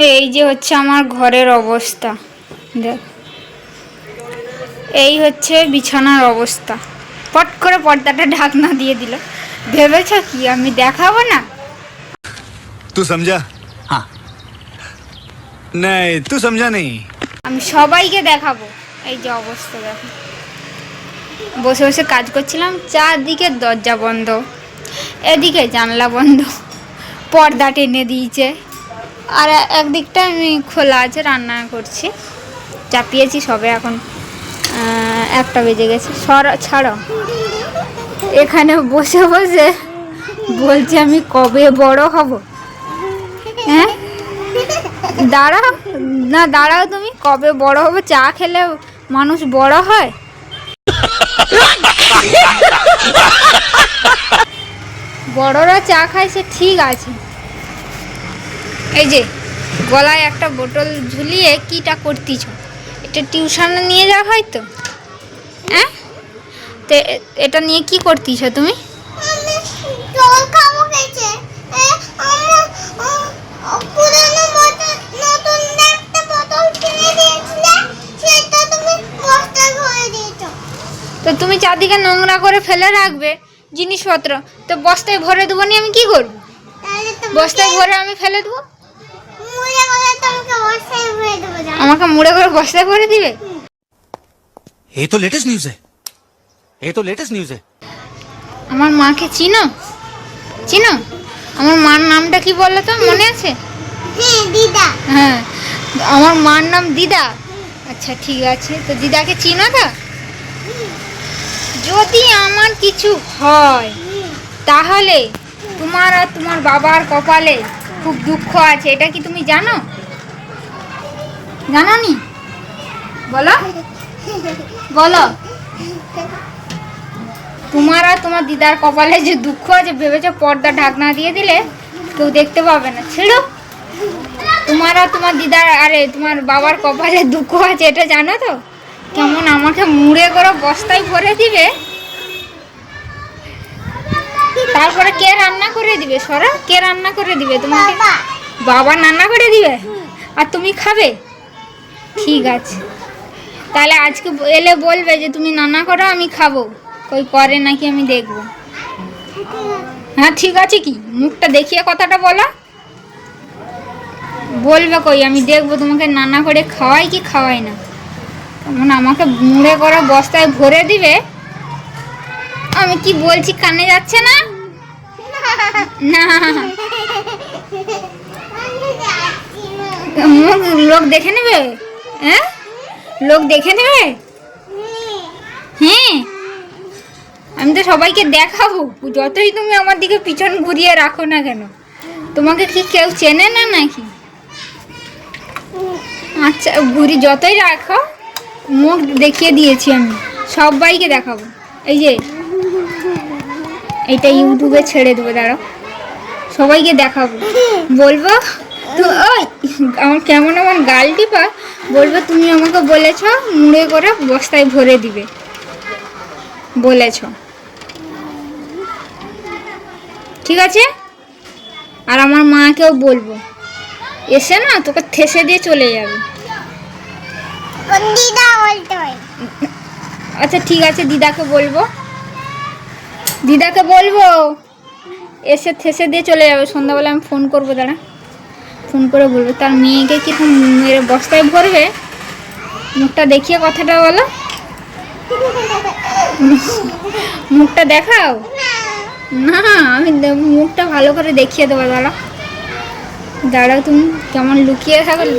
এই যে হচ্ছে আমার ঘরের অবস্থা, দেখ এই হচ্ছে বিছানার অবস্থা। পট করে পর্দাটা ঢাকনা দিয়ে দিল। ভেবেছ কি আমি দেখাবো না? तू समझा? हाँ नहीं तू समझा नहीं। আমি সবাইকে দেখাবো। এই যে অবস্থা দেখো, বসে বসে কাজ করছিলাম, চারদিকে দরজা বন্ধ, এদিকে জানলা বন্ধ, পর্দা টেনে দিয়েছে, আর একদিকটা আমি খোলা আছে, রান্না করছি, চাপিয়েছি সবে, এখন 1টা বেজে গেছে। ছাড়ো, এখানে বসে বসে বলছে আমি কবে বড় হব। হ্যাঁ দাঁড়াও না, দাঁড়াও, তুমি কবে বড় হবে? চা খেলে মানুষ বড় হয়? বড়রা চা খায় সে ঠিক আছে, এই যে গলায় একটা বোতল ঝুলিয়ে কিটা করতেছ? এটা টিউশনে নিয়ে যাওয়া হয় তো? হ্যাঁ, তো এটা নিয়ে কি করতেছ তুমি? তো তুমি চারদিকে নোংরা করে ফেলে রাখবে জিনিসপত্র, তো বস্তায় ভরে দেবো নি, আমি কি করবো? বস্তায় ভরে আমি ফেলে দেবো? আমাকে মুড়ে করে বস্তায় ভরে দিবে? ये तो लेटेस्ट न्यूज़ है, ये तो लेटेस्ट न्यूज़ है। আমার মাকে চিনো? আমার মার নামটা কি বললো তো, মনে আছে? দিদা। হ্যাঁ, আমার মার নাম দিদা। আচ্ছা ঠিক আছে, তো দিদাকে চিনো তো? যদি আমার কিছু হয় তাহলে তোমার আর তোমার বাবার কপালে খুব দুঃখ আছে, এটা কি তুমি জানো? জানো নি? বলো বলো, তোমার আর তোমার দিদার কপালে যে দুঃখ আছে, ভেবেছো পর্দা ঢাকনা দিয়ে দিলে কেউ দেখতে পাবে না? ছেড়ো, তোমার আর তোমার দিদার, আরে তোমার বাবার কপালে দুঃখ আছে, এটা জানো তো? কেমন আমাকে মুড়ে করে বস্তায় ভরে দিবে, তারপরে কে রান্না করে দিবে? সরা, কে রান্না করে দিবে তোমাকে? বাবা রান্না করে দিবে, আর তুমি খাবে? ঠিক আছে, তাহলে আজকে এলে বলবে যে তুমি রান্না করো, আমি খাবো, কই করে নাকি আমি দেখবো। হ্যাঁ ঠিক আছে, কি মুখটা দেখিয়ে কথাটা বলো, বলবে কই, আমি দেখবো তোমাকে রান্না করে খাওয়াই কি খাওয়াই না। তখন আমাকে মুড়ে করে বস্তায় ভরে দিবে, আমি কি বলছি কানে যাচ্ছে না? না, লোক দেখে নেবে। হ্যাঁ, লোক দেখে নেবে। হ্যাঁ, আমি তো সবাইকে দেখাবো, যতই তুমি আমার দিকে পিছন ঘুরিয়ে রাখো না কেন। তোমাকে কি কেউ চেনে না নাকি? আচ্ছা, ঘুরি যতই রাখো, মুখ দেখিয়ে দিয়েছি আমি, সবাইকে দেখাবো। এই যে এটা ইউটিউবে ছেড়ে দেবো, দাঁড়াও, সবাইকে দেখাবো, বলবো তো ওই আমার কেমন আমার গাল টিপা, বলবো তুমি আমাকে বলেছ মুড়ে করে বস্তায় ভরে দিবে, বলেছ, ঠিক আছে? আর আমার মাকেও বলবো, এসে না তোকে ঠেসে দিয়ে চলে যাবে। আচ্ছা ঠিক আছে, দিদাকে বলবো, এসে ঠেসে দিয়ে চলে যাবে। সন্ধ্যাবেলা আমি ফোন করবো, দাঁড়া, ফোন করে বলবো তার মেয়েকে কি মেরে বস্তায় ভরবে। মুখটা দেখিয়ে কথাটা বলো, মুখটা দেখাও না, আমি মুখটা ভালো করে দেখিয়ে দেবো। দাঁড়াও, তুমি কেমন লুকিয়ে থাকো না,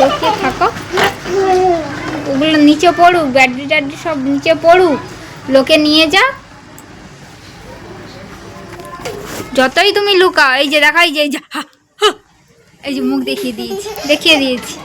লুকিয়ে থাকো, ওগুলো নিচে পড়ুক, ব্যাটারি ট্যাটারি সব নিচে পড়ুক, লোকে নিয়ে যা। যতই তুমি লুকাও, এই যে দেখা, এই যে মুখ দেখিয়ে দিয়েছি।